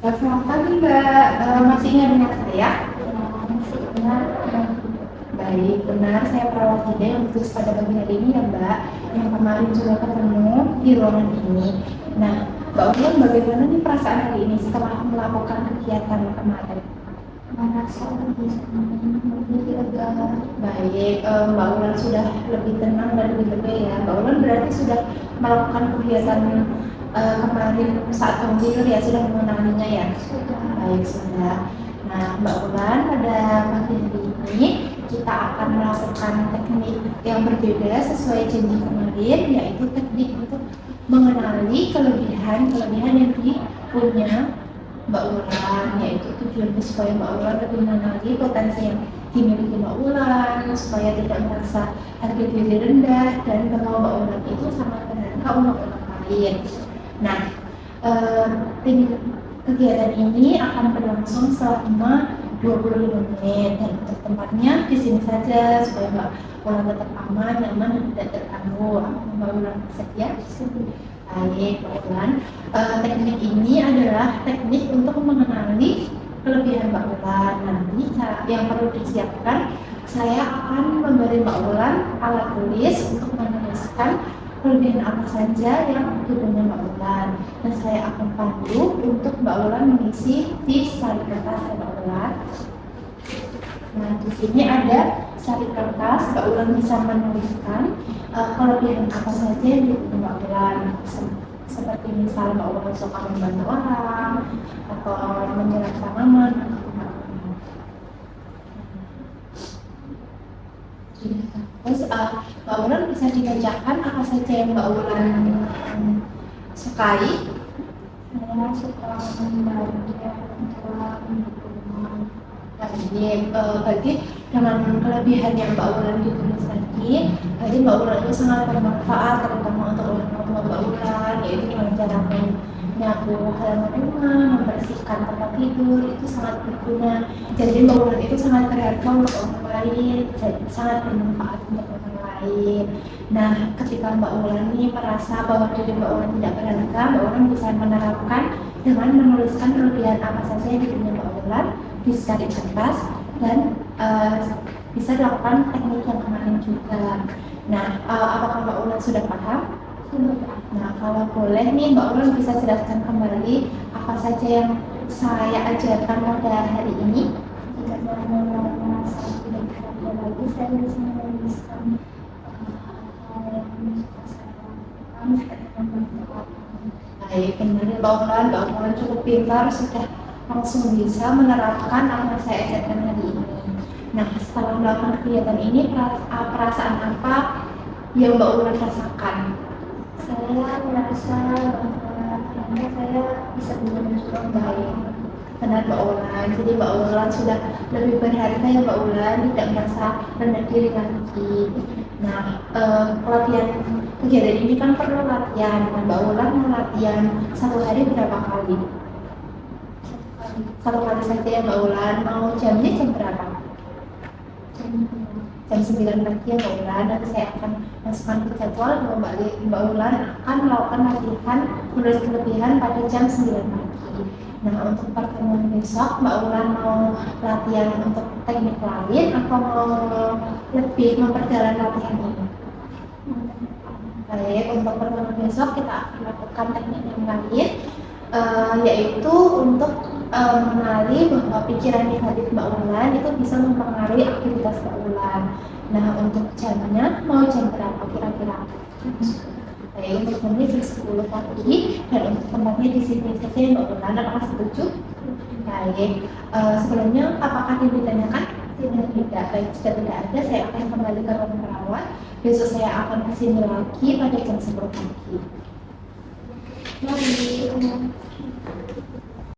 Selamat pagi Mbak. Masih ingat dengan saya? Masih ingat. Baik, benar saya perawat Ida yang tulis pada pagi hari ini ya Mbak, yang kemarin juga ketemu di ruangan ini. Nah, Mbak Ulan bagaimana nih perasaan hari ini setelah melakukan kegiatan kemarin? Merasa lebih senang, lebih lega. Baik, Mbak Ulan sudah lebih tenang dan lebih lega ya. Mbak Ulan berarti sudah melakukan kegiatan kemarin saat pembimbing ya, sudah mengenalinya ya? Sudah. Baik, sudah. Nah, Mbak Ulan pada pagi hari ini kita akan melakukan teknik yang berbeda sesuai janji kemarin, yaitu teknik untuk mengenali kelebihan yang punya Mbak Ulan, yaitu tujuannya supaya Mbak Ulan lebih mengenali potensi yang dimiliki Mbak Ulan, supaya tidak merasa harga diri rendah dan bahwa Mbak Ulan itu sangat berharga untuk orang lain. Nah, kegiatan ini akan berlangsung selama 25 menit dan untuk tempatnya di sini saja supaya Mbak Ulan tetap aman, nyaman dan tidak terganggu. Mbak Ulan bersedia? Baik, Mbak Ulan. Teknik ini adalah teknik untuk mengenali kelebihan Mbak Ulan. Nanti yang perlu disiapkan, saya akan memberi Mbak Ulan alat tulis untuk menuliskan kelebihan apa saja yang dipunya Mbak Ulan, dan saya akan pandu untuk Mbak Ulan mengisi di slide kertas Mbak Ulan. Nah, di sini ada slide kertas, Mbak Ulan bisa menuliskan kelebihan apa saja yang dipunya Mbak Ulan, seperti misalnya Mbak Ulan suka membantu orang atau menyerap tanaman. Terus Mbak Ulan bisa dibacakan apa saja yang Mbak Ulan sukai? Saya suka membaca, suka berhubungan. Bagi dengan kelebihan yang Mbak Ulan ditulis tadi, jadi Mbak Ulan itu sangat bermanfaat terutama untuk orang tua Mbak Ulan, yaitu dengan cara menyapu halaman rumah, membersihkan tempat tidur, itu sangat berguna. Jadi Mbak Ulan itu sangat berharga untuk orang lain, sangat bermanfaat untuk orang lain. Nah, ketika Mbak Ulan ini merasa bahwa diri Mbak Ulan tidak berharga, Mbak Ulan bisa menerapkan dengan menuliskan kelebihan apa saja yang dipunya Mbak Ulan di slide kertas dan bisa dilakukan teknik yang kemarin juga. Nah, apakah Mbak Ulan sudah paham? Sudah. Nah, kalau boleh nih Mbak Ulan bisa jelaskan kembali apa saja yang saya ajarkan pada hari ini? Jika saya merasa tidak berharga lagi, saya bisa menuliskan hal yang saya lakukan seperti membantu orang. Baik, benar Mbak Ulan cukup pintar, sudah langsung bisa menerapkan apa yang saya ajarkan hari ini. Nah, setelah melakukan kegiatan ini, perasaan apa yang Mbak Ulan rasakan? Saya merasa bahwa ternyata saya bisa menjadi orang baik. Benar Mbak Ulan, jadi Mbak Ulan sudah lebih berharga ya Mbak Ulan, tidak merasa rendah diri lagi. Nah, pelatihan kegiatan ini kan perlu latihan. Nah, Mbak Ulan mau latihan satu hari berapa kali? Satu kali saja ya Mbak Ulan. Mau jamnya jam berapa? Jam 9 pagi ya Mbak Ulan. Nanti saya akan masukkan ke jadwal bahwa Mbak Ulan akan melakukan latihan menulis kelebihan pada jam 9 pagi. Nah, untuk pertemuan besok Mbak Ulan mau latihan untuk teknik lain atau mau lebih memperdalam latihan ini? Baik, untuk pertemuan besok kita akan lakukan teknik yang lain, yaitu untuk mengenali bahwa pikiran negatif Mbak Ulan itu bisa mempengaruhi aktivitas Mbak Ulan. Nah, untuk jamnya mau jam berapa kira-kira? Baik, untuk jamnya jam 10 pagi dan untuk tempatnya di sini saja Mbak Ulan. Apakah setuju? Baik, sebelumnya apakah ditanyakan? Tidak. Baik, jika tidak ada, saya akan kembali ke ruang perawat. Besok saya akan kesini lagi pada jam 10 pagi. Baik.